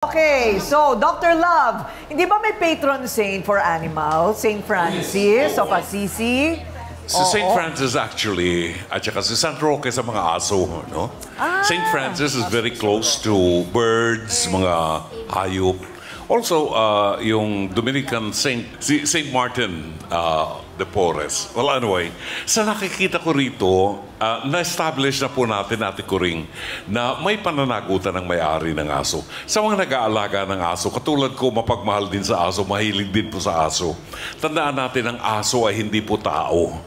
Okay, so Dr. Love, hindi ba may patron saint for animals? Saint Francis of Assisi? Si St. Francis actually, at saka si San Roque sa mga aso, no? St. Francis is very close to birds, mga hayop. Also, yung Dominican si St. Martin de Porres. Well, anyway, sa nakikita ko rito, na-establish na po natin, Ate Coring, na may pananagutan ng may-ari ng aso. Sa mga nag-aalaga ng aso, katulad ko, mapagmahal din sa aso, mahilig din po sa aso. Tandaan natin, ang aso ay hindi po tao.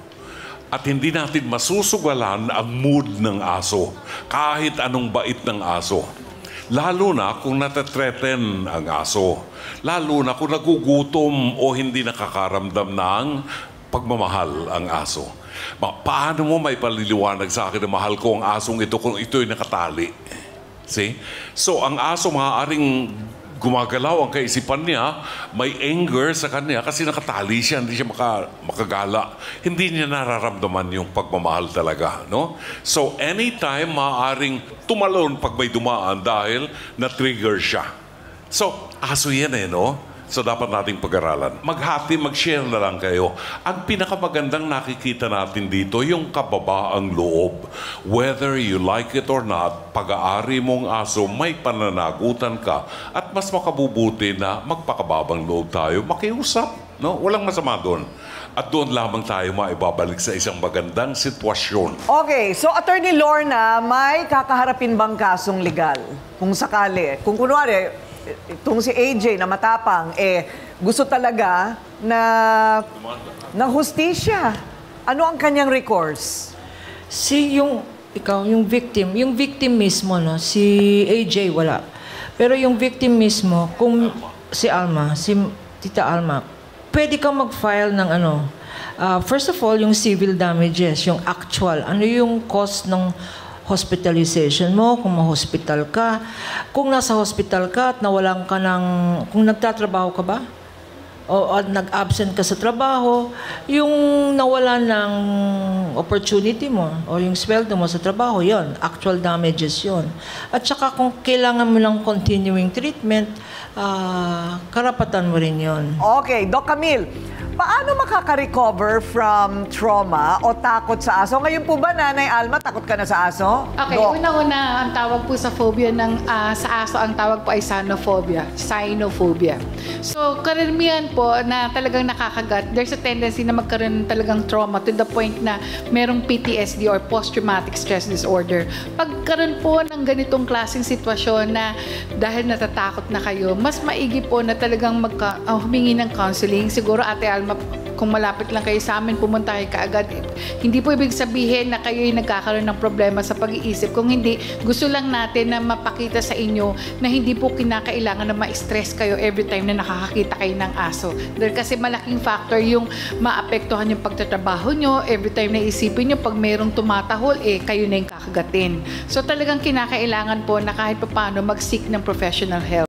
At hindi natin masusugalan ang mood ng aso, kahit anong bait ng aso. Lalo na kung natatreten ang aso. Lalo na kung nagugutom o hindi nakakaramdam ng pagmamahal ang aso. Paano mo may paliliwanag sa akin na mahal ko ang asong ito kung ito'y nakatali? See? So, ang aso maaaring gumagalaw ang kaisipan niya, may anger sa kanya kasi nakatali siya, hindi siya makagala. Hindi niya nararamdaman yung pagmamahal talaga, no? So, anytime maaaring tumalon pag may dumaan dahil na-trigger siya. So, aso yan no? So, dapat nating pag-aralan. Maghati, mag-share na lang kayo. Ang pinakamagandang nakikita natin dito, yung kababaang loob. Whether you like it or not, pag-aari mong aso, may pananagutan ka. At mas makabubuti na magpakababang loob tayo. Makiusap, no? Walang masama doon. At doon lamang tayo maibabalik sa isang magandang sitwasyon. Okay, so Attorney Lorna, may kakaharapin bang kasong legal? Kung sakali, kung kunwari, itong si AJ na matapang, gusto talaga na hustisya. Ano ang kanyang recourse? Yung victim mismo, no? Si AJ wala. Pero yung victim mismo, kung si Tita Alma, pwede kang mag-file ng first of all, yung civil damages, yung actual, ano yung cost ng hospitalization mo, kung ma-hospital ka. Kung nasa hospital ka at nawalan ka kung nagtatrabaho ka ba? O nag-absent ka sa trabaho, yung nawala ng opportunity mo o yung sweldo mo sa trabaho, yon, actual damages yon. At saka kung kailangan mo ng continuing treatment, karapatan mo rin yon. Okay, Doc Camille, paano makaka-recover from trauma o takot sa aso? Ngayon po ba, Nanay Alma, takot ka na sa aso? Okay, una-una, ang tawag po sa phobia sa aso, ang tawag po ay cynophobia. So, karamihan po na talagang nakakagat, there's a tendency na magkaroon talagang trauma to the point na merong PTSD or post-traumatic stress disorder. Pagkaroon po ng ganitong klaseng sitwasyon na dahil natatakot na kayo, mas maigi po na talagang humingi ng counseling. Siguro, Ate Alma, kung malapit lang kayo sa amin, pumunta kayo kaagad. Hindi po ibig sabihin na kayo'y nagkakaroon ng problema sa pag-iisip. Kung hindi, gusto lang natin na mapakita sa inyo na hindi po kinakailangan na ma-stress kayo every time na nakakakita kayo ng aso. Dahil kasi malaking factor yung maapektuhan yung pagtatrabaho nyo. Every time na isipin nyo, pag mayroong tumatahol, kayo na yung kakagatin. So talagang kinakailangan po na kahit paano mag-seek ng professional help.